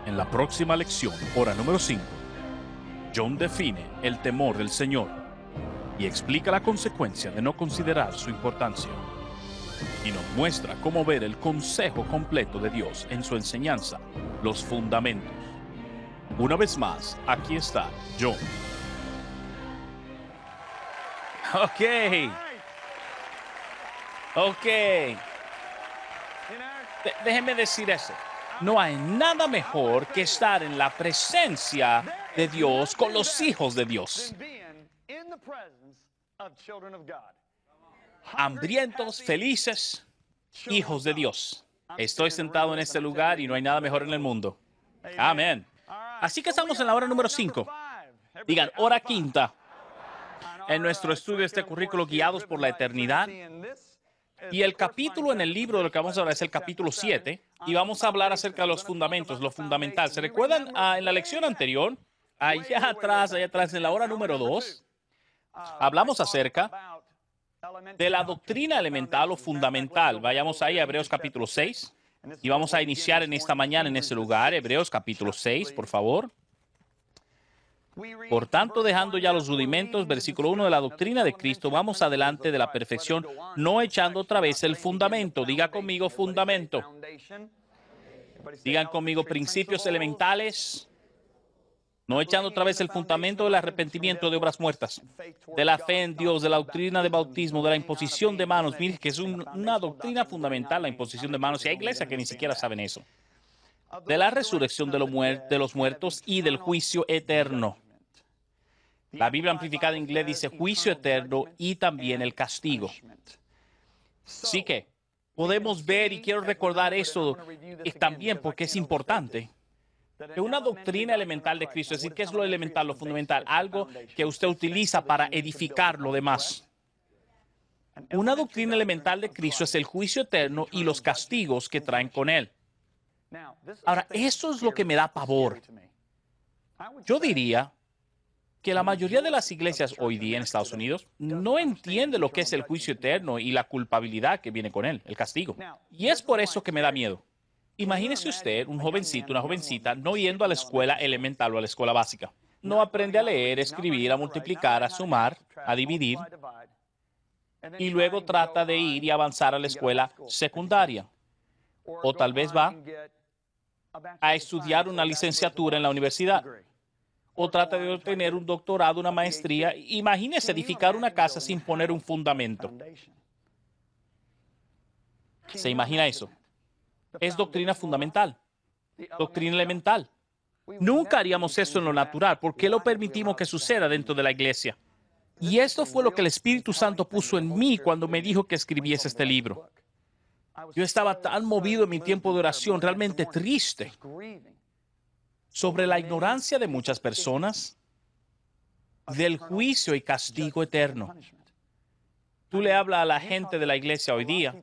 En la próxima lección, hora número 5, John define el temor del Señor y explica la consecuencia de no considerar su importancia. Y nos muestra cómo ver el consejo completo de Dios en su enseñanza, los fundamentos. Una vez más, aquí está John. Ok. Déjeme decir eso. No hay nada mejor que estar en la presencia de Dios con los hijos de Dios. Hambrientos, felices, hijos de Dios. Estoy sentado en este lugar y no hay nada mejor en el mundo. Amén. Así que estamos en la hora número 5. Digan, hora quinta. En nuestro estudio de este currículo, Guiados por la Eternidad. Y el capítulo en el libro de lo que vamos a hablar es el capítulo 7. Y vamos a hablar acerca de los fundamentos, lo fundamental. ¿Se recuerdan en la lección anterior? Allá atrás, en la hora número 2, hablamos acerca de la doctrina elemental o fundamental. Vayamos ahí a Hebreos capítulo 6. Y vamos a iniciar en esta mañana en ese lugar. Hebreos capítulo 6, por favor. Por tanto, dejando ya los rudimentos, versículo 1 de la doctrina de Cristo, vamos adelante de la perfección, no echando otra vez el fundamento. Diga conmigo fundamento. Digan conmigo principios elementales. No echando otra vez el fundamento del arrepentimiento de obras muertas, de la fe en Dios, de la doctrina de bautismo, de la imposición de manos. Mire que es una doctrina fundamental, la imposición de manos. Y hay iglesias que ni siquiera saben eso. De la resurrección de los muertos y del juicio eterno. La Biblia amplificada en inglés dice juicio eterno y también el castigo. Así que podemos ver, y quiero recordar eso también porque es importante, que una doctrina elemental de Cristo, es decir, ¿qué es lo elemental, lo fundamental? Algo que usted utiliza para edificar lo demás. Una doctrina elemental de Cristo es el juicio eterno y los castigos que traen con él. Ahora, eso es lo que me da pavor. Yo diría que la mayoría de las iglesias hoy día en Estados Unidos no entiende lo que es el juicio eterno y la culpabilidad que viene con él, el castigo. Y es por eso que me da miedo. Imagínese usted un jovencito, una jovencita, no yendo a la escuela elemental o a la escuela básica. No aprende a leer, a escribir, a multiplicar, a sumar, a dividir, y luego trata de ir y avanzar a la escuela secundaria. O tal vez va a estudiar una licenciatura en la universidad. O trata de obtener un doctorado, una maestría. Imagínese edificar una casa sin poner un fundamento. ¿Se imagina eso? Es doctrina fundamental, doctrina elemental. Nunca haríamos eso en lo natural. ¿Por qué lo permitimos que suceda dentro de la iglesia? Y esto fue lo que el Espíritu Santo puso en mí cuando me dijo que escribiese este libro. Yo estaba tan movido en mi tiempo de oración, realmente triste, sobre la ignorancia de muchas personas del juicio y castigo eterno. Tú le hablas a la gente de la iglesia hoy día.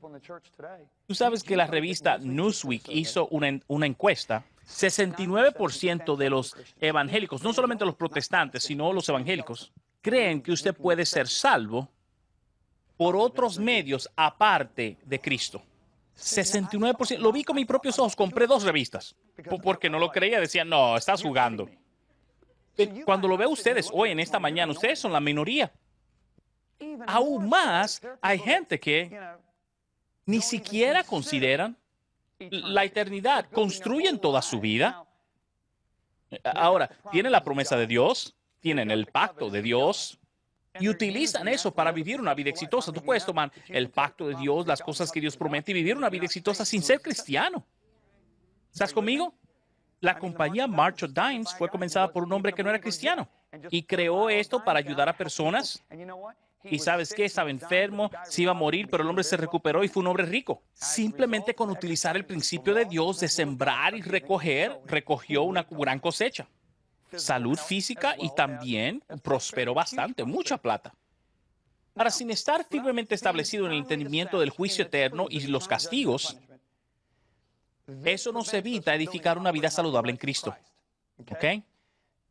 Tú sabes que la revista Newsweek hizo una encuesta. 69% de los evangélicos, no solamente los protestantes, sino los evangélicos, creen que usted puede ser salvo por otros medios aparte de Cristo. 69%. Lo vi con mis propios ojos. Compré 2 revistas. Porque no lo creía. Decía, no, estás jugando. Cuando lo veo ustedes hoy, en esta mañana, ustedes son la minoría. Aún más, hay gente que ni siquiera consideran la eternidad. Construyen toda su vida. Ahora, tienen la promesa de Dios, tienen el pacto de Dios y utilizan eso para vivir una vida exitosa. Tú puedes tomar el pacto de Dios, las cosas que Dios promete y vivir una vida exitosa sin ser cristiano. ¿Estás conmigo? La compañía March of Dimes fue comenzada por un hombre que no era cristiano y creó esto para ayudar a personas. Y ¿sabes qué? Estaba enfermo, se iba a morir, pero el hombre se recuperó y fue un hombre rico. Simplemente con utilizar el principio de Dios de sembrar y recoger, recogió una gran cosecha. Salud física y también prosperó bastante, mucha plata. Ahora, sin estar firmemente establecido en el entendimiento del juicio eterno y los castigos, eso nos evita edificar una vida saludable en Cristo. ¿Ok?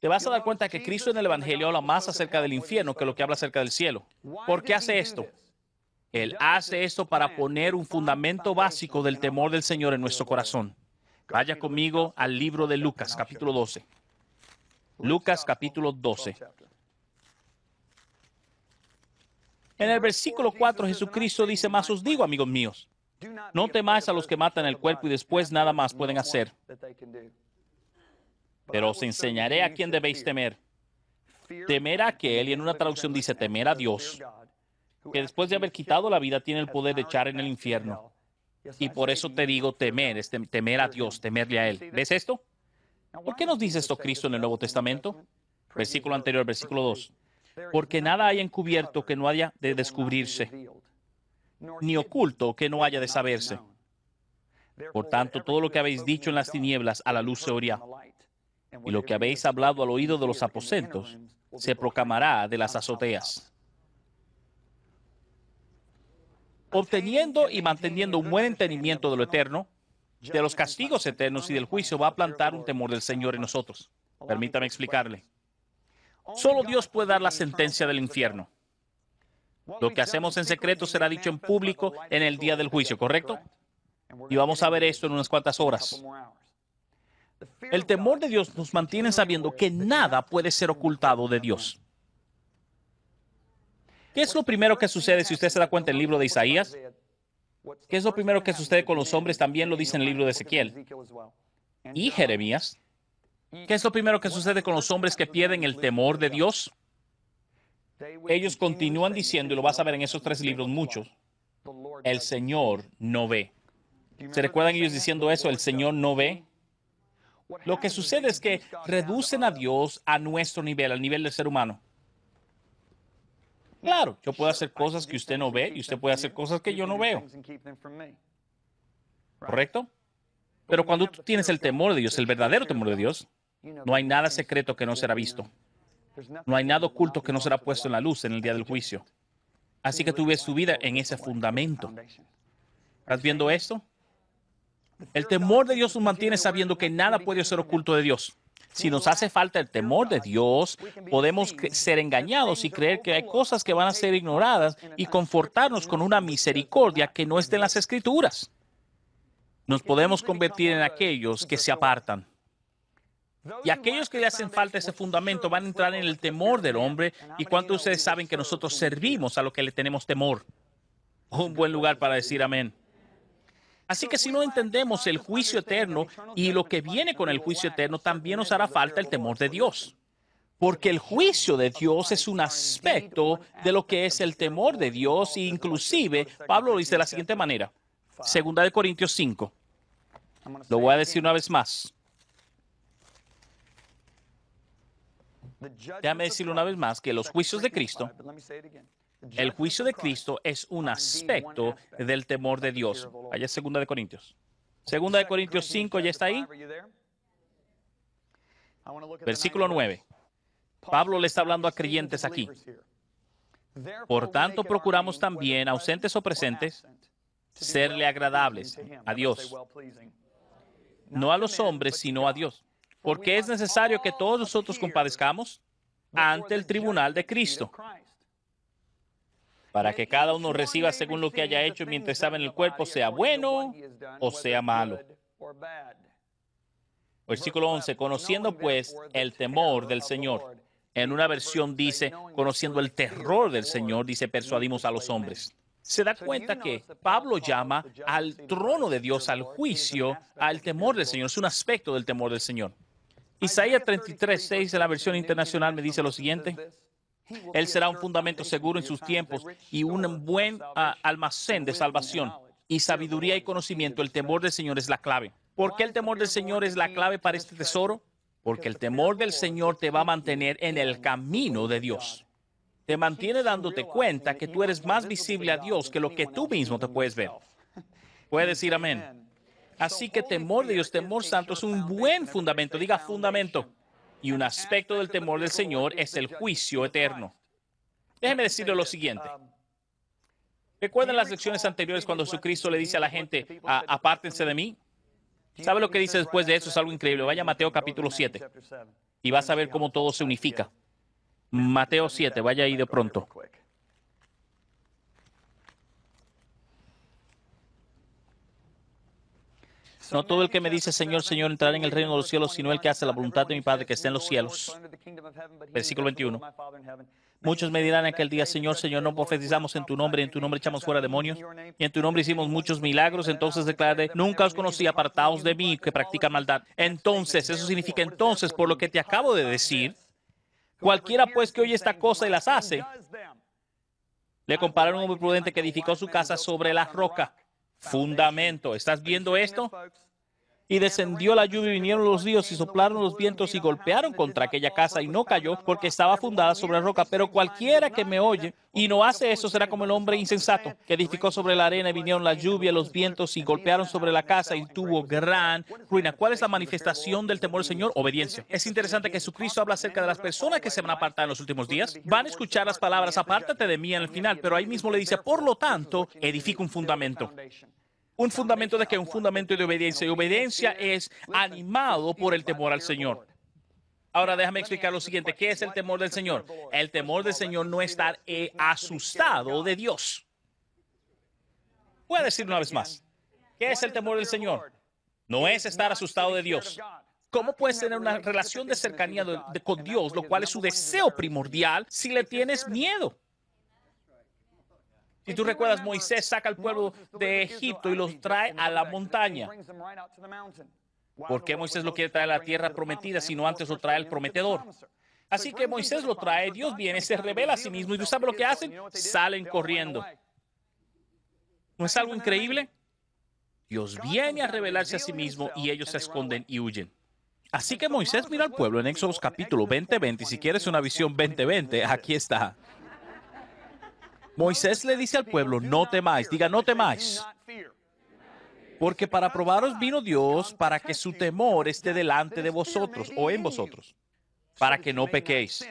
Te vas a dar cuenta que Cristo en el Evangelio habla más acerca del infierno que lo que habla acerca del cielo. ¿Por qué hace esto? Él hace esto para poner un fundamento básico del temor del Señor en nuestro corazón. Vaya conmigo al libro de Lucas, capítulo 12. Lucas, capítulo 12. En el versículo 4, Jesucristo dice: "Mas os digo, amigos míos, no temáis a los que matan el cuerpo y después nada más pueden hacer. Pero os enseñaré a quién debéis temer. Temer a aquel", y en una traducción dice temer a Dios, "que después de haber quitado la vida tiene el poder de echar en el infierno. Y por eso te digo temer, es temer a Dios, temerle a Él". ¿Ves esto? ¿Por qué nos dice esto Cristo en el Nuevo Testamento? Versículo anterior, versículo 2. "Porque nada hay encubierto que no haya de descubrirse, ni oculto que no haya de saberse. Por tanto, todo lo que habéis dicho en las tinieblas a la luz se oirá, y lo que habéis hablado al oído de los aposentos se proclamará de las azoteas". Obteniendo y manteniendo un buen entendimiento de lo eterno, de los castigos eternos y del juicio, va a plantar un temor del Señor en nosotros. Permítame explicarle. Solo Dios puede dar la sentencia del infierno. Lo que hacemos en secreto será dicho en público en el día del juicio, ¿correcto? Y vamos a ver esto en unas cuantas horas. El temor de Dios nos mantiene sabiendo que nada puede ser ocultado de Dios. ¿Qué es lo primero que sucede si usted se da cuenta en el libro de Isaías? ¿Qué es lo primero que sucede con los hombres? También lo dice en el libro de Ezequiel y Jeremías. ¿Qué es lo primero que sucede con los hombres que pierden el temor de Dios? Ellos continúan diciendo, y lo vas a ver en esos tres libros muchos: "El Señor no ve". ¿Se recuerdan ellos diciendo eso? ¿El Señor no ve? Lo que sucede es que reducen a Dios a nuestro nivel, al nivel del ser humano. Claro, yo puedo hacer cosas que usted no ve y usted puede hacer cosas que yo no veo. ¿Correcto? Pero cuando tú tienes el temor de Dios, el verdadero temor de Dios, no hay nada secreto que no será visto. No hay nada oculto que no será puesto en la luz en el día del juicio. Así que tú ves tu vida en ese fundamento. ¿Estás viendo esto? El temor de Dios nos mantiene sabiendo que nada puede ser oculto de Dios. Si nos hace falta el temor de Dios, podemos ser engañados y creer que hay cosas que van a ser ignoradas y confortarnos con una misericordia que no está en las Escrituras. Nos podemos convertir en aquellos que se apartan. Y aquellos que le hacen falta ese fundamento van a entrar en el temor del hombre. ¿Y cuántos de ustedes saben que nosotros servimos a lo que le tenemos temor? Un buen lugar para decir amén. Así que si no entendemos el juicio eterno y lo que viene con el juicio eterno, también nos hará falta el temor de Dios. Porque el juicio de Dios es un aspecto de lo que es el temor de Dios, e inclusive Pablo lo dice de la siguiente manera. Segunda de Corintios 5. Lo voy a decir una vez más. Déjame decirlo una vez más, que los juicios de Cristo, el juicio de Cristo es un aspecto del temor de Dios. Allá es Segunda de Corintios. Segunda de Corintios 5, ¿ya está ahí? Versículo 9. Pablo le está hablando a creyentes aquí. Por tanto, procuramos también, ausentes o presentes, serle agradables a Dios. No a los hombres, sino a Dios. Porque es necesario que todos nosotros compadezcamos ante el tribunal de Cristo, para que cada uno reciba según lo que haya hecho mientras estaba en el cuerpo, sea bueno o sea malo. Versículo 11. Conociendo pues el temor del Señor. En una versión dice, conociendo el terror del Señor, dice, persuadimos a los hombres. Se da cuenta que Pablo llama al trono de Dios, al juicio, al temor del Señor. Es un aspecto del temor del Señor. Isaías 33:6 de la versión internacional me dice lo siguiente: "Él será un fundamento seguro en sus tiempos y un buen almacén de salvación. Y sabiduría y conocimiento, el temor del Señor es la clave". ¿Por qué el temor del Señor es la clave para este tesoro? Porque el temor del Señor te va a mantener en el camino de Dios. Te mantiene dándote cuenta que tú eres más visible a Dios que lo que tú mismo te puedes ver. Puedes decir amén. Así que temor de Dios, temor santo, es un buen fundamento. Diga fundamento. Y un aspecto del temor del Señor es el juicio eterno. Déjeme decirle lo siguiente. ¿Recuerdan las lecciones anteriores cuando Jesucristo le dice a la gente, apártense de mí? ¿Sabe lo que dice después de eso? Es algo increíble. Vaya a Mateo capítulo 7 y vas a ver cómo todo se unifica. Mateo 7, vaya ahí de pronto. No todo el que me dice Señor, Señor entrará en el reino de los cielos, sino el que hace la voluntad de mi Padre que está en los cielos. Versículo 21. Muchos me dirán en aquel día, Señor, Señor, no profetizamos en tu nombre, y en tu nombre echamos fuera demonios, y en tu nombre hicimos muchos milagros. Entonces declararé, nunca os conocí, apartaos de mí, que practican maldad. Entonces, eso significa entonces, por lo que te acabo de decir, cualquiera pues que oye esta cosa y las hace, le compararon a un hombre prudente que edificó su casa sobre la roca. Fundamento. ¿Estás viendo esto? Y descendió la lluvia y vinieron los ríos y soplaron los vientos y golpearon contra aquella casa y no cayó porque estaba fundada sobre la roca. Pero cualquiera que me oye y no hace eso será como el hombre insensato que edificó sobre la arena y vinieron la lluvia, los vientos y golpearon sobre la casa y tuvo gran ruina. ¿Cuál es la manifestación del temor del Señor? Obediencia. Es interesante que Jesucristo habla acerca de las personas que se van a apartar en los últimos días. Van a escuchar las palabras, apártate de mí en el final, pero ahí mismo le dice, por lo tanto, edifica un fundamento. ¿Un fundamento de qué? Un fundamento de obediencia. Y obediencia es animado por el temor al Señor. Ahora déjame explicar lo siguiente. ¿Qué es el temor del Señor? El temor del Señor no es estar asustado de Dios. Voy a decir una vez más. ¿Qué es el temor del Señor? No es estar asustado de Dios. ¿Cómo puedes tener una relación de cercanía con Dios, lo cual es su deseo primordial, si le tienes miedo? Si tú recuerdas, Moisés saca al pueblo de Egipto y los trae a la montaña. ¿Por qué Moisés lo quiere traer a la tierra prometida, sino antes lo trae el prometedor? Así que Moisés lo trae, Dios viene, se revela a sí mismo. ¿Y tú sabes lo que hacen? Salen corriendo. ¿No es algo increíble? Dios viene a revelarse a sí mismo y ellos se esconden y huyen. Así que Moisés mira al pueblo en Éxodo capítulo 20:20. Y si quieres una visión 20:20, aquí está. Moisés le dice al pueblo, no temáis, diga no temáis, porque para probaros vino Dios para que su temor esté delante de vosotros o en vosotros, para que no pequéis.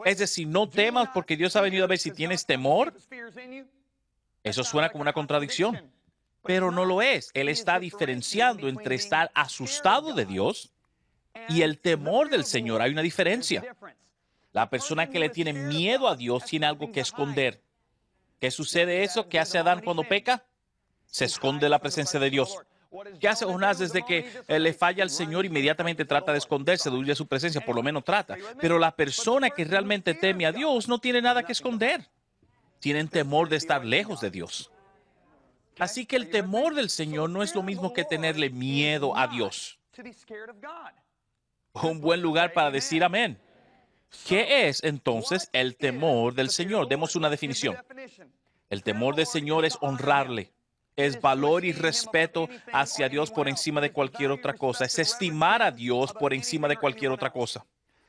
Es decir, no temas porque Dios ha venido a ver si tienes temor. Eso suena como una contradicción, pero no lo es. Él está diferenciando entre estar asustado de Dios y el temor del Señor. Hay una diferencia. La persona que le tiene miedo a Dios tiene algo que esconder. ¿Qué sucede eso? ¿Qué hace Adán cuando peca? Se esconde la presencia de Dios. ¿Qué hace Jonás desde que le falla al Señor? Inmediatamente trata de esconderse, de huir de su presencia, por lo menos trata. Pero la persona que realmente teme a Dios no tiene nada que esconder. Tienen temor de estar lejos de Dios. Así que el temor del Señor no es lo mismo que tenerle miedo a Dios. Un buen lugar para decir amén. ¿Qué es entonces el temor del Señor? Demos una definición. El temor del Señor es honrarle. Es valor y respeto hacia Dios por encima de cualquier otra cosa. Es estimar a Dios por encima de cualquier otra cosa.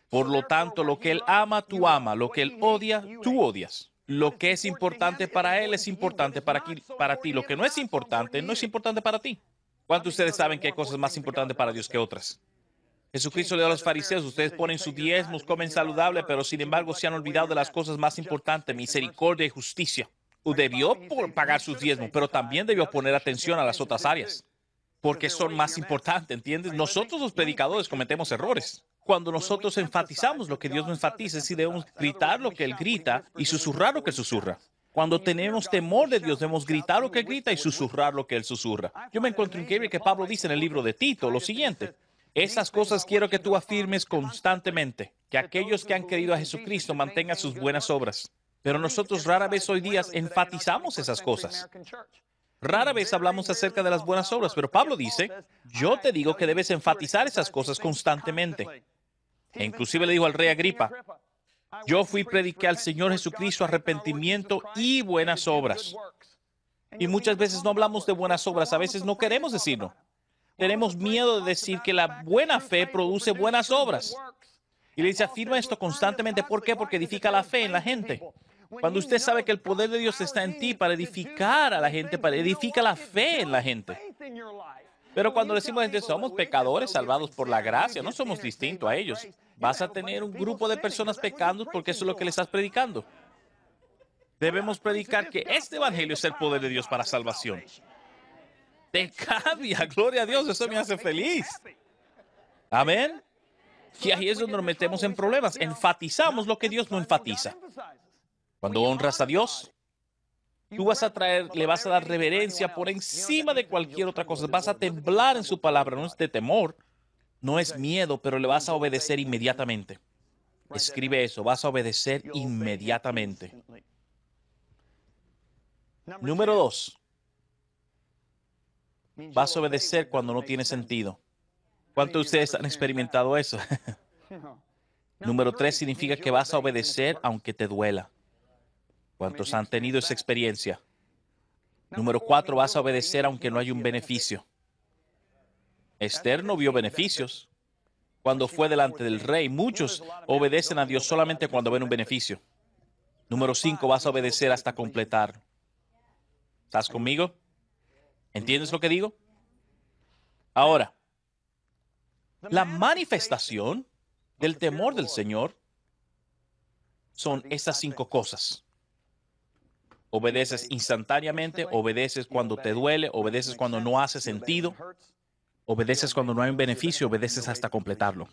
Por lo tanto, lo que Él ama, tú amas. Lo que Él odia, tú odias. Lo que es importante para Él es importante para ti. Lo que no es importante, no es importante para ti. ¿Cuántos de ustedes saben que hay cosas más importantes para Dios que otras? Jesucristo le dijo a los fariseos, ustedes ponen sus diezmos, comen saludable, pero sin embargo se han olvidado de las cosas más importantes, misericordia y justicia. Debió pagar sus diezmos, pero también debió poner atención a las otras áreas, porque son más importantes, ¿entiendes? Nosotros los predicadores cometemos errores. Cuando nosotros enfatizamos lo que Dios no enfatiza, sí debemos gritar lo que Él grita y susurrar lo que Él susurra. Cuando tenemos temor de Dios, debemos gritar lo que Él grita y susurrar lo que Él susurra. Yo me encuentro increíble que Pablo dice en el libro de Tito lo siguiente. Esas cosas quiero que tú afirmes constantemente, que aquellos que han creído a Jesucristo mantengan sus buenas obras. Pero nosotros rara vez hoy día enfatizamos esas cosas. Rara vez hablamos acerca de las buenas obras, pero Pablo dice, yo te digo que debes enfatizar esas cosas constantemente. E inclusive le dijo al rey Agripa, yo fui y prediqué al Señor Jesucristo arrepentimiento y buenas obras. Y muchas veces no hablamos de buenas obras, a veces no queremos decirlo. Tenemos miedo de decir que la buena fe produce buenas obras. Y le dice, afirma esto constantemente. ¿Por qué? Porque edifica la fe en la gente. Cuando usted sabe que el poder de Dios está en ti para edificar a la gente, para edificar la fe en la gente. Pero cuando decimos a la gente, somos pecadores salvados por la gracia, no somos distintos a ellos. Vas a tener un grupo de personas pecando porque eso es lo que le estás predicando. Debemos predicar que este evangelio es el poder de Dios para salvación. Te cambia, gloria a Dios, eso me hace feliz. Amén. Y ahí es donde nos metemos en problemas. Enfatizamos lo que Dios no enfatiza. Cuando honras a Dios, Tú vas a le vas a dar reverencia por encima de cualquier otra cosa. Vas a temblar en su palabra. No es de temor, no es miedo, pero le vas a obedecer inmediatamente. Escribe eso, vas a obedecer inmediatamente. Número 2. Vas a obedecer cuando no tiene sentido. ¿Cuántos de ustedes han experimentado eso? Número 3 significa que vas a obedecer aunque te duela. ¿Cuántos han tenido esa experiencia? Número 4, vas a obedecer aunque no haya un beneficio. Esther no vio beneficios. Cuando fue delante del rey, muchos obedecen a Dios solamente cuando ven un beneficio. Número 5, vas a obedecer hasta completar. ¿Estás conmigo? ¿Entiendes lo que digo? Ahora, la manifestación del temor del Señor son estas 5 cosas. Obedeces instantáneamente, obedeces cuando te duele, obedeces cuando no hace sentido, obedeces cuando no hay un beneficio, obedeces hasta completarlo.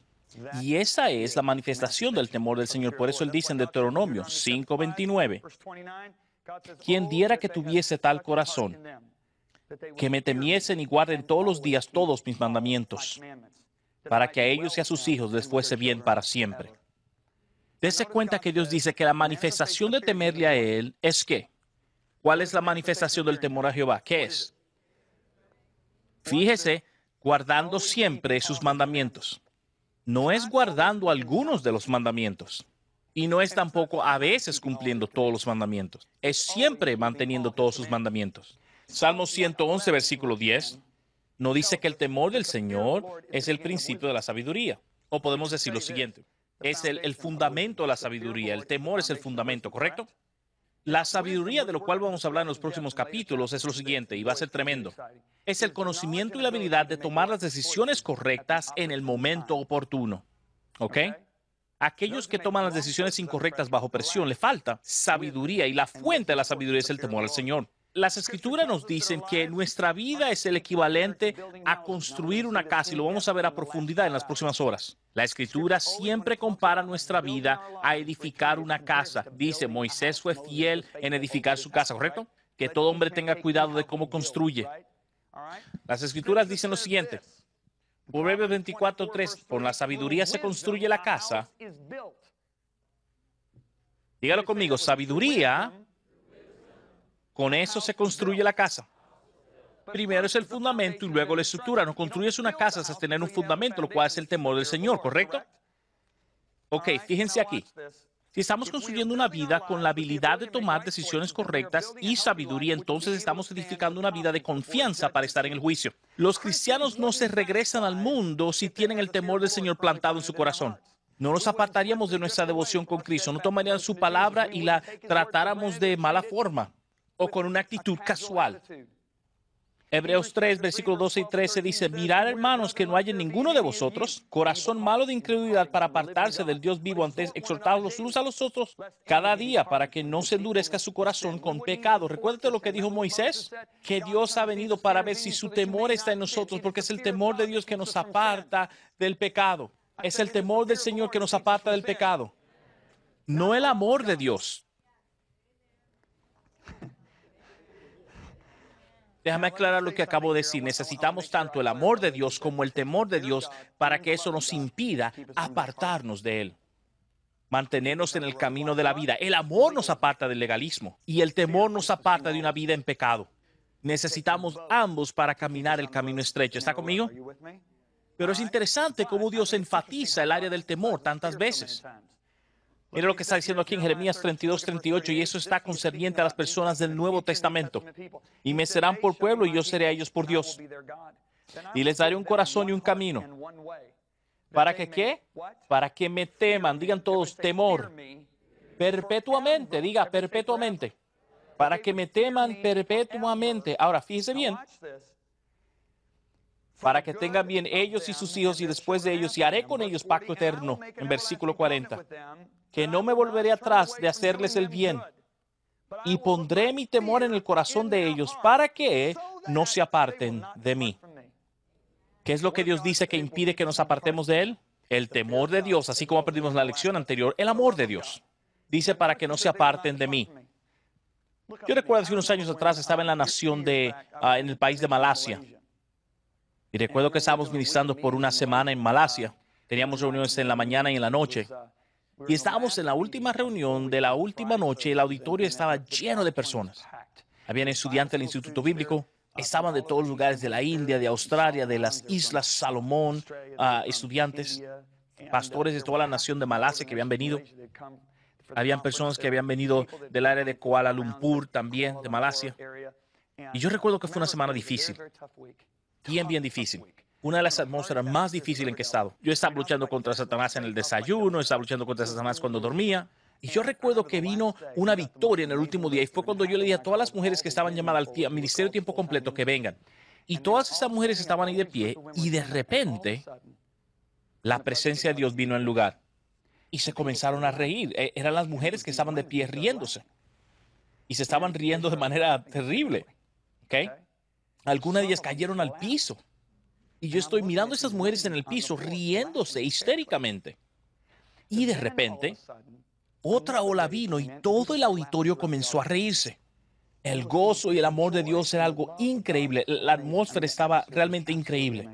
Y esa es la manifestación del temor del Señor. Por eso Él dice en Deuteronomio 5:29, quien diera que tuviese tal corazón, que me temiesen y guarden todos los días todos mis mandamientos, para que a ellos y a sus hijos les fuese bien para siempre. Dese cuenta que Dios dice que la manifestación de temerle a Él es ¿qué? ¿Cuál es la manifestación del temor a Jehová? ¿Qué es? Fíjese, guardando siempre sus mandamientos. No es guardando algunos de los mandamientos. Y no es tampoco a veces cumpliendo todos los mandamientos. Es siempre manteniendo todos sus mandamientos. Salmo 111, versículo 10, no dice que el temor del Señor es el principio de la sabiduría. O podemos decir lo siguiente, es el fundamento de la sabiduría. El temor es el fundamento, ¿correcto? La sabiduría, de lo cual vamos a hablar en los próximos capítulos, es lo siguiente, y va a ser tremendo. Es el conocimiento y la habilidad de tomar las decisiones correctas en el momento oportuno. ¿Ok? Aquellos que toman las decisiones incorrectas bajo presión, le falta sabiduría, y la fuente de la sabiduría es el temor al Señor. Las Escrituras nos dicen que nuestra vida es el equivalente a construir una casa, y lo vamos a ver a profundidad en las próximas horas. La Escritura siempre compara nuestra vida a edificar una casa. Dice, Moisés fue fiel en edificar su casa, ¿correcto? Que todo hombre tenga cuidado de cómo construye. Las Escrituras dicen lo siguiente. Proverbios 24:3, con la sabiduría se construye la casa. Dígalo conmigo, sabiduría. Con eso se construye la casa. Primero es el fundamento y luego la estructura. No construyes una casa hasta tener un fundamento, lo cual es el temor del Señor, ¿correcto? Ok, fíjense aquí. Si estamos construyendo una vida con la habilidad de tomar decisiones correctas y sabiduría, entonces estamos edificando una vida de confianza para estar en el juicio. Los cristianos no se regresan al mundo si tienen el temor del Señor plantado en su corazón. No nos apartaríamos de nuestra devoción con Cristo, no tomaríamos su palabra y la tratáramos de mala forma o con una actitud casual. Hebreos 3, versículos 12 y 13 dice, mirad, hermanos, que no haya en ninguno de vosotros corazón malo de incredulidad para apartarse del Dios vivo, antes exhortados los unos a los otros cada día para que no se endurezca su corazón con pecado. Recuérdate lo que dijo Moisés, que Dios ha venido para ver si su temor está en nosotros, porque es el temor de Dios que nos aparta del pecado. Es el temor del Señor que nos aparta del pecado, no el amor de Dios. Déjame aclarar lo que acabo de decir. Necesitamos tanto el amor de Dios como el temor de Dios para que eso nos impida apartarnos de Él. Mantenernos en el camino de la vida. El amor nos aparta del legalismo y el temor nos aparta de una vida en pecado. Necesitamos ambos para caminar el camino estrecho. ¿Está conmigo? Pero es interesante cómo Dios enfatiza el área del temor tantas veces. Mira lo que está diciendo aquí en Jeremías 32:38, y eso está concerniente a las personas del Nuevo Testamento. Y me serán por pueblo, y yo seré a ellos por Dios. Y les daré un corazón y un camino. ¿Para que qué? Para que me teman. Digan todos, temor. Perpetuamente, diga perpetuamente. Para que me teman perpetuamente. Ahora, fíjese bien. Para que tengan bien ellos y sus hijos, y después de ellos, y haré con ellos pacto eterno. En versículo 40. Que no me volveré atrás de hacerles el bien, y pondré mi temor en el corazón de ellos para que no se aparten de mí. ¿Qué es lo que Dios dice que impide que nos apartemos de Él? El temor de Dios, así como aprendimos en la lección anterior, el amor de Dios. Dice para que no se aparten de mí. Yo recuerdo hace unos años atrás estaba en la nación en el país de Malasia. Y recuerdo que estábamos ministrando por una semana en Malasia. Teníamos reuniones en la mañana y en la noche. Y estábamos en la última reunión de la última noche y el auditorio estaba lleno de personas. Habían estudiantes del Instituto Bíblico, estaban de todos los lugares de la India, de Australia, de las Islas Salomón, estudiantes, pastores de toda la nación de Malasia que habían venido. Habían personas que habían venido del área de Kuala Lumpur también, de Malasia. Y yo recuerdo que fue una semana difícil, bien difícil. Una de las atmósferas más difíciles en que he estado. Yo estaba luchando contra Satanás en el desayuno, estaba luchando contra Satanás cuando dormía. Y yo recuerdo que vino una victoria en el último día y fue cuando yo le dije a todas las mujeres que estaban llamadas al ministerio tiempo completo que vengan. Y todas esas mujeres estaban ahí de pie y de repente la presencia de Dios vino en lugar. Y se comenzaron a reír. Eran las mujeres que estaban de pie riéndose. Y se estaban riendo de manera terrible. ¿Ok? Algunas de ellas cayeron al piso. Y yo estoy mirando a esas mujeres en el piso riéndose histéricamente. Y de repente, otra ola vino y todo el auditorio comenzó a reírse. El gozo y el amor de Dios era algo increíble. La atmósfera estaba realmente increíble.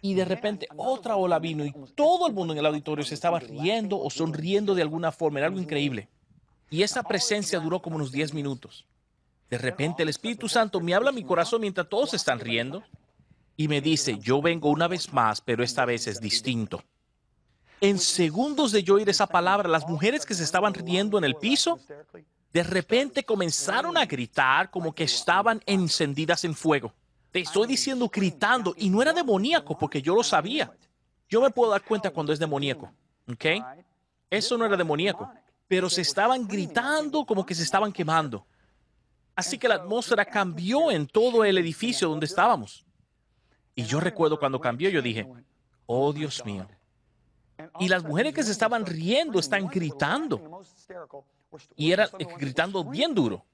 Y de repente otra ola vino y todo el mundo en el auditorio se estaba riendo o sonriendo de alguna forma. Era algo increíble. Y esa presencia duró como unos 10 minutos. De repente el Espíritu Santo me habla a mi corazón mientras todos están riendo y me dice, yo vengo una vez más, pero esta vez es distinto. En segundos de yo oír esa palabra, las mujeres que se estaban riendo en el piso, de repente comenzaron a gritar como que estaban encendidas en fuego. Te estoy diciendo gritando, y no era demoníaco porque yo lo sabía. Yo me puedo dar cuenta cuando es demoníaco, ¿ok? Eso no era demoníaco, pero se estaban gritando como que se estaban quemando. Así que la atmósfera cambió en todo el edificio donde estábamos. Y yo recuerdo cuando cambió, yo dije, oh Dios mío. Y las mujeres que se estaban riendo están gritando. Y eran gritando bien duro.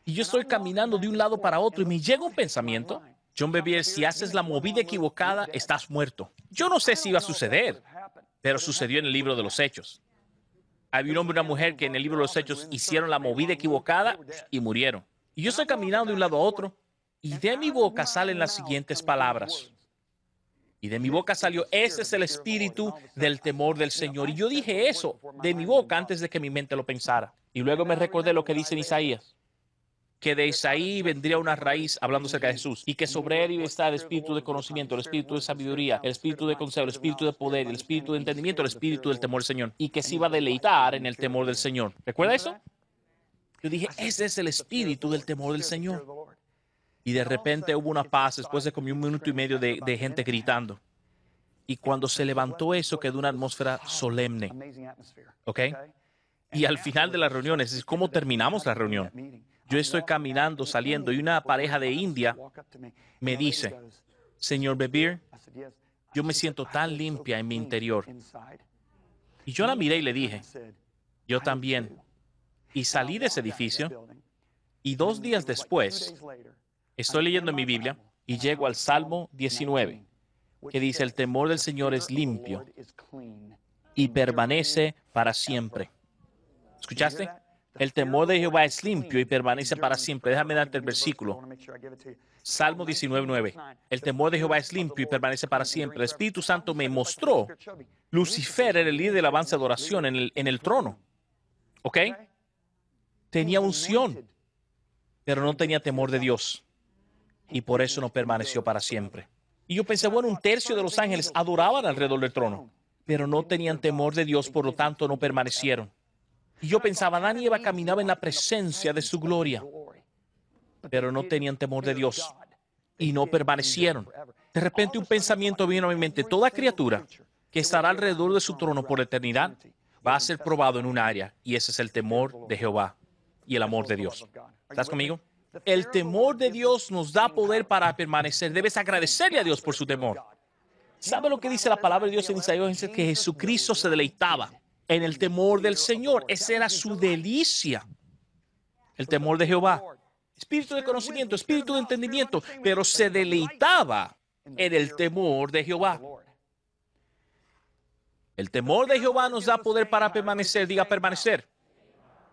Y yo estoy caminando de un lado para otro y me llega un pensamiento. John Bevere, si haces la movida equivocada, estás muerto. Yo no sé si iba a suceder, pero sucedió en el libro de los Hechos. Había un hombre y una mujer que en el libro de los Hechos hicieron la movida equivocada y murieron. Y yo estoy caminando de un lado a otro y de mi boca salen las siguientes palabras. Y de mi boca salió, ese es el espíritu del temor del Señor. Y yo dije eso de mi boca antes de que mi mente lo pensara. Y luego me recordé lo que dice en Isaías, que de Isaí vendría una raíz hablando acerca de Jesús y que sobre él iba a estar el espíritu de conocimiento, el espíritu de sabiduría, el espíritu de consejo, el espíritu de poder, el espíritu de entendimiento, el espíritu del temor del Señor. Y que se iba a deleitar en el temor del Señor. ¿Recuerda eso? Yo dije, ese es el espíritu del temor del Señor. Y de repente hubo una paz después de como 1 minuto y medio de gente gritando. Y cuando se levantó eso, quedó una atmósfera solemne. ¿Ok? Y al final de las reuniones, es como terminamos la reunión. Yo estoy caminando, saliendo, y una pareja de India me dice, señor Bevere, yo me siento tan limpia en mi interior. Y yo la miré y le dije, yo también. Y salí de ese edificio, y 2 días después, estoy leyendo en mi Biblia, y llego al Salmo 19, que dice, el temor del Señor es limpio y permanece para siempre. ¿Escuchaste? El temor de Jehová es limpio y permanece para siempre. Déjame darte el versículo. Salmo 19:9. El temor de Jehová es limpio y permanece para siempre. El Espíritu Santo me mostró. Lucifer era el líder de la alabanza de adoración en el trono. ¿Ok? Tenía unción, pero no tenía temor de Dios. Y por eso no permaneció para siempre. Y yo pensé, bueno, 1/3 de los ángeles adoraban alrededor del trono, pero no tenían temor de Dios, por lo tanto no permanecieron. Y yo pensaba, Adán y Eva caminaban en la presencia de su gloria, pero no tenían temor de Dios y no permanecieron. De repente un pensamiento vino a mi mente, toda criatura que estará alrededor de su trono por la eternidad va a ser probado en un área, y ese es el temor de Jehová y el amor de Dios. ¿Estás conmigo? El temor de Dios nos da poder para permanecer. Debes agradecerle a Dios por su temor. ¿Sabe lo que dice la palabra de Dios en Isaías? Dice que Jesucristo se deleitaba en el temor del Señor. Esa era su delicia. El temor de Jehová. Espíritu de conocimiento, espíritu de entendimiento, pero se deleitaba en el temor de Jehová. El temor de Jehová nos da poder para permanecer. Diga permanecer.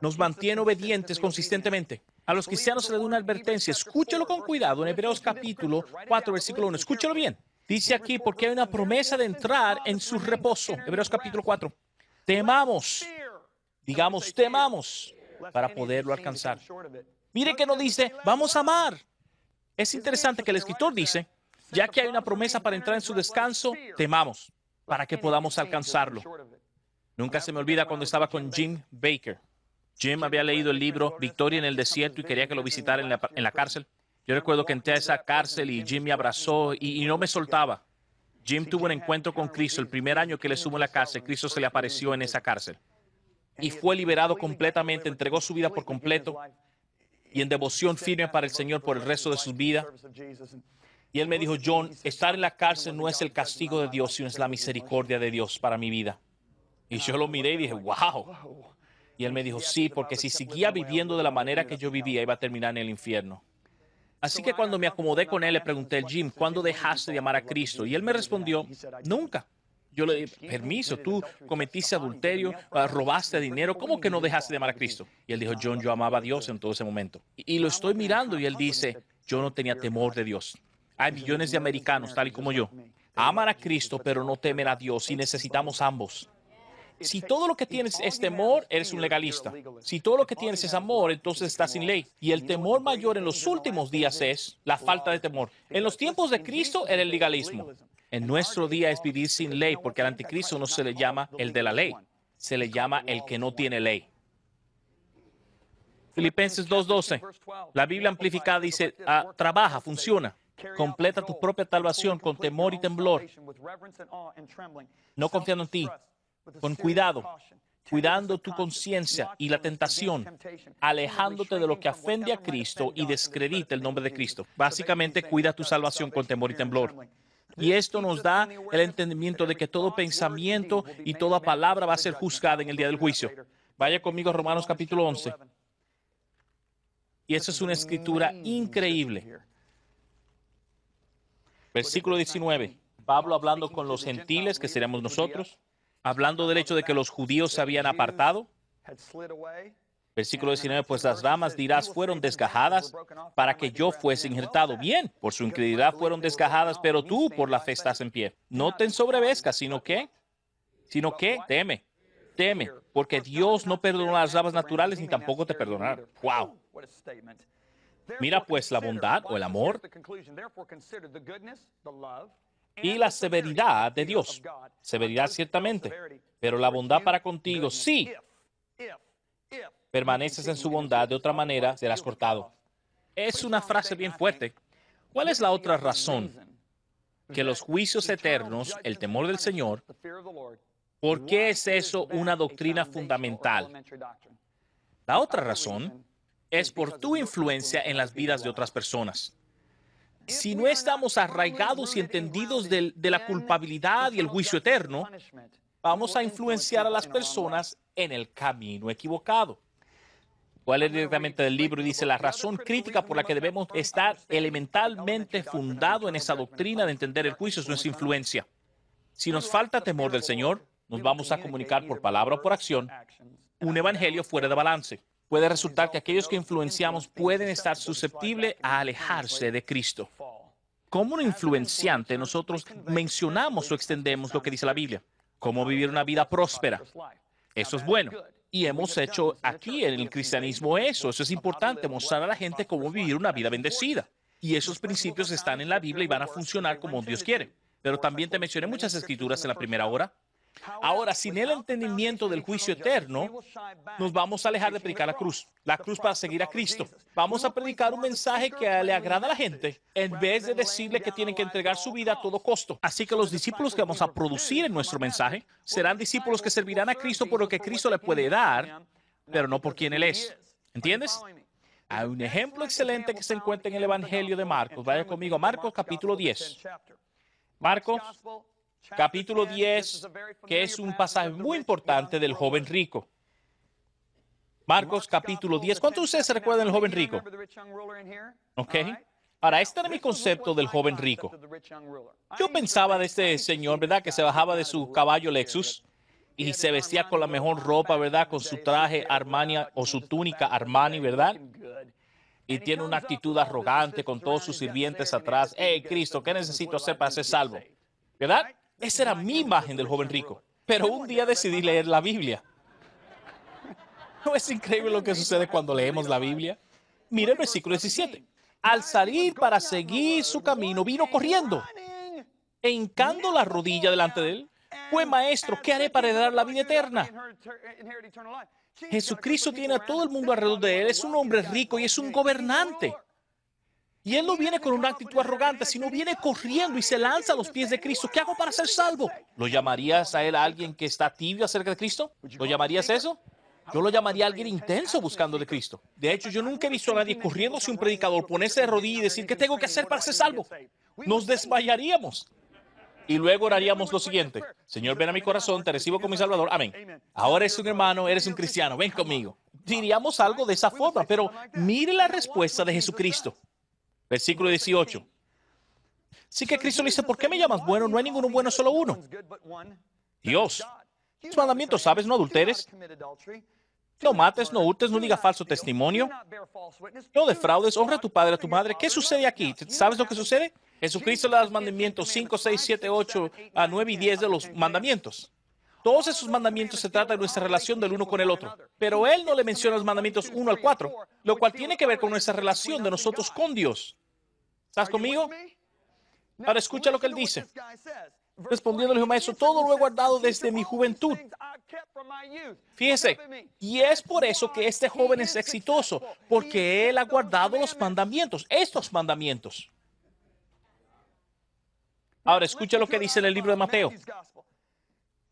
Nos mantiene obedientes consistentemente. A los cristianos se les da una advertencia. Escúchalo con cuidado en Hebreos capítulo 4, versículo 1. Escúchalo bien. Dice aquí, porque hay una promesa de entrar en su reposo. Hebreos capítulo 4. Temamos. Digamos, temamos para poderlo alcanzar. Mire que no dice, vamos a amar. Es interesante que el escritor dice, ya que hay una promesa para entrar en su descanso, temamos para que podamos alcanzarlo. Nunca se me olvida cuando estaba con Jim Baker. Jim había leído el libro Victoria en el Desierto y quería que lo visitara en la cárcel. Yo recuerdo que entré a esa cárcel y Jim me abrazó y no me soltaba. Jim tuvo un encuentro con Cristo el primer año que le estuvo en la cárcel. Cristo se le apareció en esa cárcel. Y fue liberado completamente, entregó su vida por completo y en devoción firme para el Señor por el resto de su vida. Y él me dijo, John, estar en la cárcel no es el castigo de Dios, sino es la misericordia de Dios para mi vida. Y yo lo miré y dije, wow. Y él me dijo, sí, porque si seguía viviendo de la manera que yo vivía, iba a terminar en el infierno. Así que cuando me acomodé con él, le pregunté, Jim, ¿cuándo dejaste de amar a Cristo? Y él me respondió, nunca. Yo le dije, permiso, tú cometiste adulterio, robaste dinero, ¿cómo que no dejaste de amar a Cristo? Y él dijo, John, yo amaba a Dios en todo ese momento. Y lo estoy mirando y él dice, yo no tenía temor de Dios. Hay millones de americanos, tal y como yo. Aman a Cristo, pero no temen a Dios y necesitamos ambos. Si todo lo que tienes es temor, eres un legalista. Si todo lo que tienes es amor, entonces estás sin ley. Y el temor mayor en los últimos días es la falta de temor. En los tiempos de Cristo era el legalismo. En nuestro día es vivir sin ley, porque al anticristo no se le llama el de la ley. Se le llama el que no tiene ley. Filipenses 2:12. La Biblia amplificada dice, trabaja, funciona. Completa tu propia salvación con temor y temblor, no confiando en ti, con cuidado, cuidando tu conciencia y la tentación, alejándote de lo que ofende a Cristo y descredita el nombre de Cristo. Básicamente, cuida tu salvación con temor y temblor. Y esto nos da el entendimiento de que todo pensamiento y toda palabra va a ser juzgada en el día del juicio. Vaya conmigo a Romanos capítulo 11. Y esa es una escritura increíble. Versículo 19. Pablo hablando con los gentiles, que seríamos nosotros, hablando del hecho de que los judíos se habían apartado. Versículo 19, pues las ramas de Irás fueron desgajadas para que yo fuese injertado. Bien, por su incredulidad fueron desgajadas, pero tú por la fe estás en pie. No te ensoberbezcas, sino que teme, porque Dios no perdonó las ramas naturales ni tampoco te perdonará. ¡Wow! Mira pues la bondad o el amor y la severidad de Dios. Severidad ciertamente, pero la bondad para contigo, sí. Permaneces en su bondad, de otra manera serás cortado. Es una frase bien fuerte. ¿Cuál es la otra razón? Que los juicios eternos, el temor del Señor, ¿por qué es eso una doctrina fundamental? La otra razón es por tu influencia en las vidas de otras personas. Si no estamos arraigados y entendidos de la culpabilidad y el juicio eterno, vamos a influenciar a las personas en el camino equivocado. ¿Cuál es directamente del libro? Y dice, la razón crítica por la que debemos estar elementalmente fundado en esa doctrina de entender el juicio es nuestra influencia. Si nos falta temor del Señor, nos vamos a comunicar por palabra o por acción un evangelio fuera de balance. Puede resultar que aquellos que influenciamos pueden estar susceptibles a alejarse de Cristo. Como un influenciante, nosotros mencionamos o extendemos lo que dice la Biblia. Cómo vivir una vida próspera. Eso es bueno. Y hemos hecho aquí en el cristianismo eso. Eso es importante, mostrar a la gente cómo vivir una vida bendecida. Y esos principios están en la Biblia y van a funcionar como Dios quiere. Pero también te mencioné muchas escrituras en la primera hora. Ahora, sin el entendimiento del juicio eterno, nos vamos a alejar de predicar la cruz para seguir a Cristo. Vamos a predicar un mensaje que le agrada a la gente, en vez de decirle que tienen que entregar su vida a todo costo. Así que los discípulos que vamos a producir en nuestro mensaje serán discípulos que servirán a Cristo por lo que Cristo le puede dar, pero no por quien Él es. ¿Entiendes? Hay un ejemplo excelente que se encuentra en el Evangelio de Marcos. Vaya conmigo a Marcos capítulo 10. Marcos capítulo 10, que es un pasaje muy importante del joven rico. Marcos capítulo 10. ¿Cuántos de ustedes se recuerdan del joven rico? Ok. Ahora, este era mi concepto del joven rico. Yo pensaba de este señor, ¿verdad? Que se bajaba de su caballo Lexus y se vestía con la mejor ropa, ¿verdad? Con su traje Armani o su túnica Armani, ¿verdad? y tiene una actitud arrogante con todos sus sirvientes atrás. Hey, Cristo, ¿qué necesito hacer para ser salvo? ¿Verdad? Esa era mi imagen del joven rico. Pero un día decidí leer la Biblia. ¿No es increíble lo que sucede cuando leemos la Biblia? Mire el versículo 17. Al salir para seguir su camino, vino corriendo e hincando la rodilla delante de él. Buen maestro, ¿qué haré para heredar la vida eterna? Jesucristo tiene a todo el mundo alrededor de él. Es un hombre rico y es un gobernante. Y él no viene con una actitud arrogante, sino viene corriendo y se lanza a los pies de Cristo. ¿Qué hago para ser salvo? ¿Lo llamarías a él a alguien que está tibio acerca de Cristo? ¿Lo llamarías eso? Yo lo llamaría a alguien intenso buscando de Cristo. De hecho, yo nunca he visto a nadie corriendo hacia un predicador, ponerse de rodillas y decir, ¿qué tengo que hacer para ser salvo? Nos desmayaríamos. Y luego oraríamos lo siguiente. Señor, ven a mi corazón, te recibo como mi Salvador. Amén. Ahora eres un hermano, eres un cristiano, ven conmigo. Diríamos algo de esa forma, pero mire la respuesta de Jesucristo. Versículo 18. Así que Cristo le dice, ¿por qué me llamas bueno? No hay ninguno bueno, solo uno. Dios. Los mandamientos, ¿sabes? No adulteres. No mates, no hurtes, no digas falso testimonio. No defraudes, honra a tu padre, a tu madre. ¿Qué sucede aquí? ¿Sabes lo que sucede? Jesucristo le da los mandamientos 5, 6, 7, 8, a 9 y 10 de los mandamientos. Todos esos mandamientos se tratan de nuestra relación del uno con el otro. Pero Él no le menciona los mandamientos 1 al 4, lo cual tiene que ver con nuestra relación de nosotros con Dios. ¿Estás conmigo? Ahora escucha lo que Él dice. Respondiendo, le dijo, maestro, todo lo he guardado desde mi juventud. Fíjese, y es por eso que este joven es exitoso, porque él ha guardado los mandamientos, estos mandamientos. Ahora, escucha lo que dice en el libro de Mateo.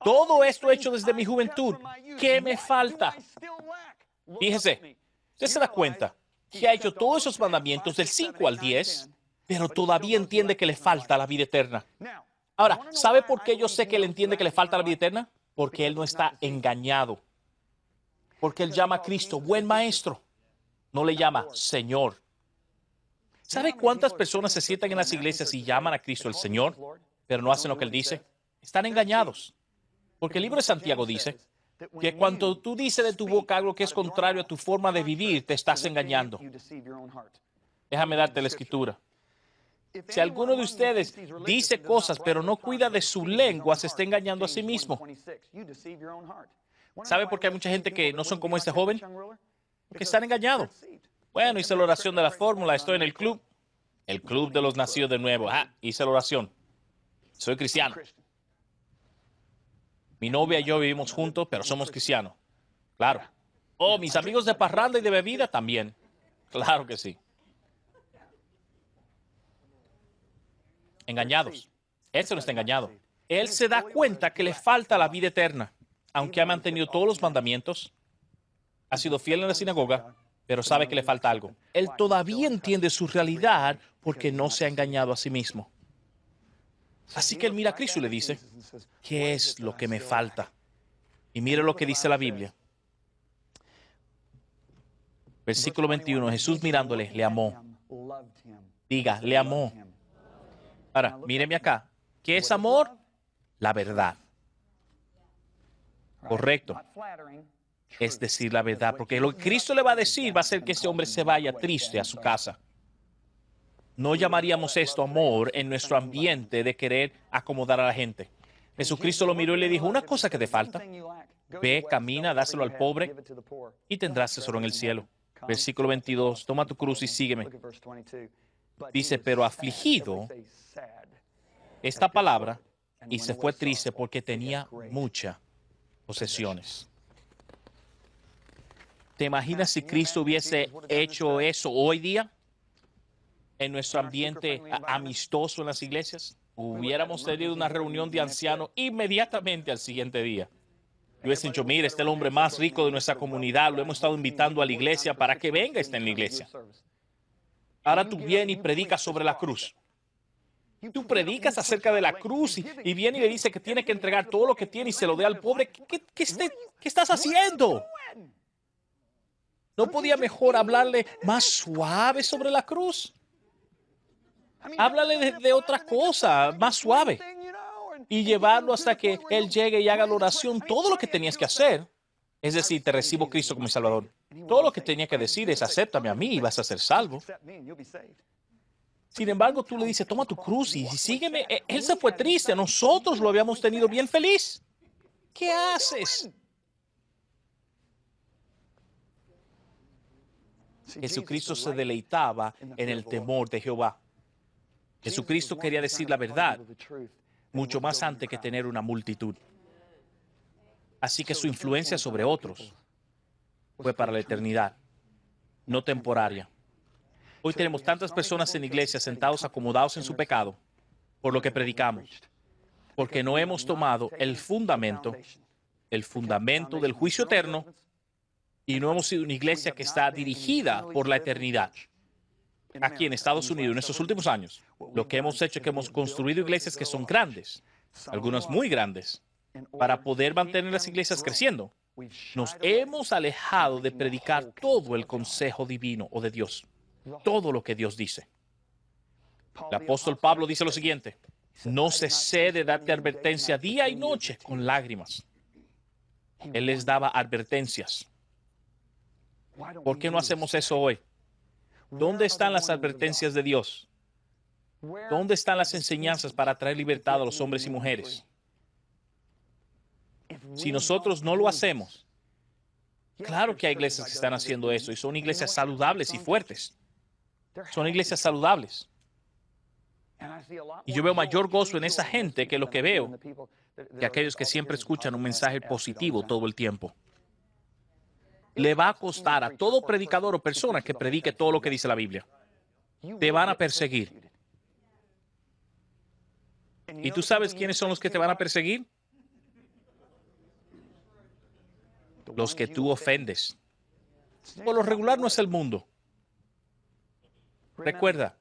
Todo esto he hecho desde mi juventud. ¿Qué me falta? Fíjese, usted se da cuenta que ha hecho todos esos mandamientos del 5 al 10, pero todavía entiende que le falta la vida eterna. Ahora, ¿sabe por qué yo sé que él entiende que le falta la vida eterna? Porque él no está engañado. Porque él llama a Cristo buen maestro. No le llama Señor. ¿Sabe cuántas personas se sientan en las iglesias y llaman a Cristo el Señor, pero no hacen lo que Él dice? Están engañados. Porque el libro de Santiago dice que cuando tú dices de tu boca algo que es contrario a tu forma de vivir, te estás engañando. Déjame darte la escritura. Si alguno de ustedes dice cosas, pero no cuida de su lengua, se está engañando a sí mismo. ¿Sabe por qué hay mucha gente que no son como este joven? Porque están engañados. Bueno, hice la oración de la fórmula, estoy en el club de los nacidos de nuevo. Hice la oración. Soy cristiano. Mi novia y yo vivimos juntos, pero somos cristianos. Claro. Oh, mis amigos de parranda y de bebida también. Claro que sí. Engañados. Este no está engañado. Él se da cuenta que le falta la vida eterna. Aunque ha mantenido todos los mandamientos, ha sido fiel en la sinagoga, pero sabe que le falta algo. Él todavía entiende su realidad porque no se ha engañado a sí mismo. Así que él mira a Cristo y le dice, ¿qué es lo que me falta? Y mire lo que dice la Biblia. Versículo 21, Jesús mirándole, le amó. Diga, le amó. Ahora, míreme acá. ¿Qué es amor? La verdad. Correcto. Es decir la verdad, porque lo que Cristo le va a decir va a hacer que ese hombre se vaya triste a su casa. No llamaríamos esto amor en nuestro ambiente de querer acomodar a la gente. Jesucristo lo miró y le dijo, una cosa que te falta. Ve, camina, dáselo al pobre y tendrás tesoro en el cielo. Versículo 22, toma tu cruz y sígueme. Dice, pero afligido, esta palabra, y se fue triste porque tenía muchas posesiones. ¿Te imaginas si Cristo hubiese hecho eso hoy día en nuestro ambiente amistoso en las iglesias? Hubiéramos tenido una reunión de ancianos inmediatamente al siguiente día. Yo hubiese dicho, mire, este es el hombre más rico de nuestra comunidad, lo hemos estado invitando a la iglesia para que venga y esté en la iglesia. Ahora tú vienes y predicas sobre la cruz. Tú predicas acerca de la cruz y viene y le dice que tiene que entregar todo lo que tiene y se lo dé al pobre. ¿Qué estás haciendo? ¿No podía mejor hablarle más suave sobre la cruz? Háblale de otra cosa, más suave. Y llevarlo hasta que Él llegue y haga la oración, todo lo que tenías que hacer. Es decir, te recibo Cristo como mi Salvador. Todo lo que tenía que decir es, acéptame a mí y vas a ser salvo. Sin embargo, tú le dices, toma tu cruz y sígueme. Él se fue triste. Nosotros lo habíamos tenido bien feliz. ¿Qué haces? Jesucristo se deleitaba en el temor de Jehová. Jesucristo quería decir la verdad mucho más antes que tener una multitud. Así que su influencia sobre otros fue para la eternidad, no temporaria. Hoy tenemos tantas personas en iglesia sentados acomodados en su pecado por lo que predicamos, porque no hemos tomado el fundamento del juicio eterno, y no hemos sido una iglesia que está dirigida por la eternidad. Aquí en Estados Unidos, en estos últimos años, lo que hemos hecho es que hemos construido iglesias que son grandes, algunas muy grandes, para poder mantener las iglesias creciendo. Nos hemos alejado de predicar todo el consejo divino o de Dios, todo lo que Dios dice. El apóstol Pablo dice lo siguiente: no cesé de darte advertencia día y noche con lágrimas. Él les daba advertencias. ¿Por qué no hacemos eso hoy? ¿Dónde están las advertencias de Dios? ¿Dónde están las enseñanzas para traer libertad a los hombres y mujeres? Si nosotros no lo hacemos, claro que hay iglesias que están haciendo eso y son iglesias saludables y fuertes. Son iglesias saludables. Y yo veo mayor gozo en esa gente que lo que veo que aquellos que siempre escuchan un mensaje positivo todo el tiempo. Le va a costar a todo predicador o persona que predique todo lo que dice la Biblia. Te van a perseguir. ¿Y tú sabes quiénes son los que te van a perseguir? Los que tú ofendes. Por lo regular no es el mundo. Recuerden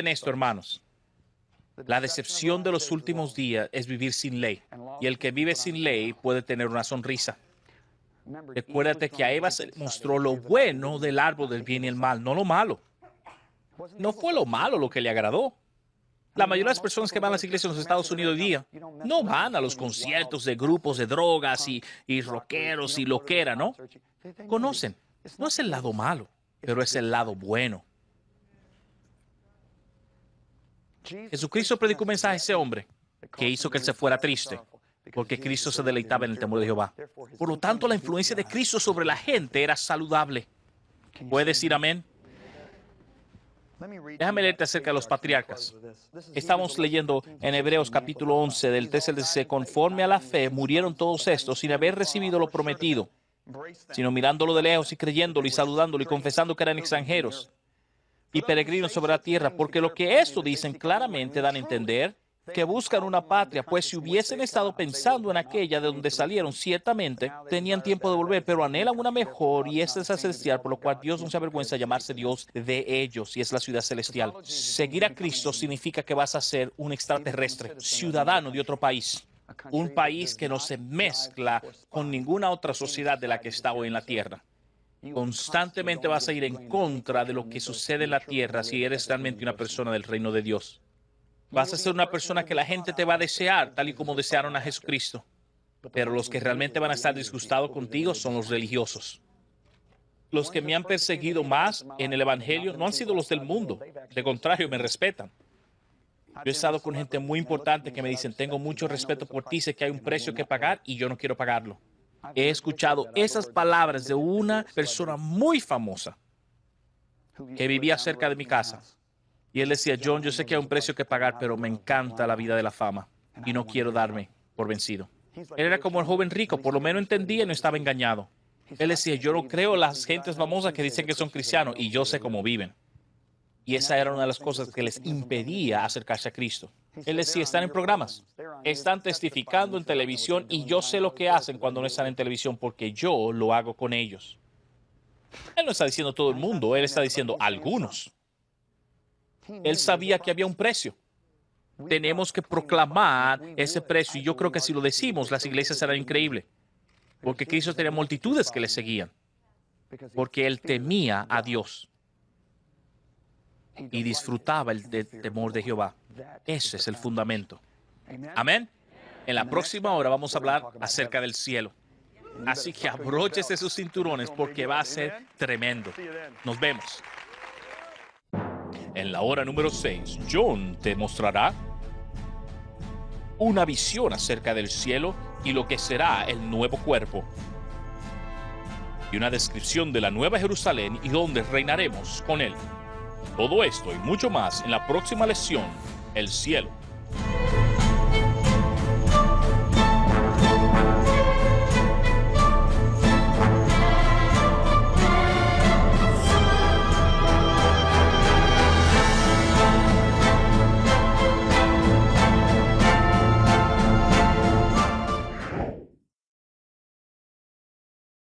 esto, hermanos. La decepción de los últimos días es vivir sin ley. Y el que vive sin ley puede tener una sonrisa. Recuérdate que a Eva se le mostró lo bueno del árbol del bien y el mal, no lo malo. No fue lo malo lo que le agradó. La mayoría de las personas que van a las iglesias en los Estados Unidos hoy día no van a los conciertos de grupos de drogas y rockeros y loquera, ¿no? Conocen. No es el lado malo, pero es el lado bueno. Jesucristo predicó un mensaje a ese hombre que hizo que él se fuera triste, porque Cristo se deleitaba en el temor de Jehová. Por lo tanto, la influencia de Cristo sobre la gente era saludable. ¿Puede decir amén? Déjame leerte acerca de los patriarcas. Estamos leyendo en Hebreos capítulo 11, del 13 al 16. Conforme a la fe, murieron todos estos sin haber recibido lo prometido, sino mirándolo de lejos y creyéndolo y saludándolo y confesando que eran extranjeros y peregrinos sobre la tierra, porque lo que esto dicen claramente dan a entender que buscan una patria, pues si hubiesen estado pensando en aquella de donde salieron, ciertamente tenían tiempo de volver, pero anhelan una mejor, y esta es la celestial, por lo cual Dios no se avergüenza de llamarse Dios de ellos, y es la ciudad celestial. Seguir a Cristo significa que vas a ser un extraterrestre, ciudadano de otro país, un país que no se mezcla con ninguna otra sociedad de la que está hoy en la tierra. Constantemente vas a ir en contra de lo que sucede en la tierra si eres realmente una persona del reino de Dios. Vas a ser una persona que la gente te va a desear, tal y como desearon a Jesucristo. Pero los que realmente van a estar disgustados contigo son los religiosos. Los que me han perseguido más en el Evangelio no han sido los del mundo. De contrario, me respetan. Yo he estado con gente muy importante que me dicen, tengo mucho respeto por ti, sé que hay un precio que pagar y yo no quiero pagarlo. He escuchado esas palabras de una persona muy famosa que vivía cerca de mi casa. Y él decía, John, yo sé que hay un precio que pagar, pero me encanta la vida de la fama y no quiero darme por vencido. Él era como el joven rico, por lo menos entendía y no estaba engañado. Él decía, yo no creo en las gentes famosas que dicen que son cristianos y yo sé cómo viven. Y esa era una de las cosas que les impedía acercarse a Cristo. Él decía, están en programas, están testificando en televisión y yo sé lo que hacen cuando no están en televisión porque yo lo hago con ellos. Él no está diciendo todo el mundo, él está diciendo algunos. Él sabía que había un precio. Tenemos que proclamar ese precio y yo creo que si lo decimos, las iglesias serán increíbles. Porque Cristo tenía multitudes que le seguían. Porque él temía a Dios y disfrutaba el temor de Jehová. Ese es el fundamento. Amén. En la próxima hora vamos a hablar acerca del cielo. Así que abróchese sus cinturones porque va a ser tremendo. Nos vemos. En la hora número 6, John te mostrará una visión acerca del cielo y lo que será el nuevo cuerpo, y una descripción de la Nueva Jerusalén y donde reinaremos con él. Todo esto y mucho más en la próxima lección, el cielo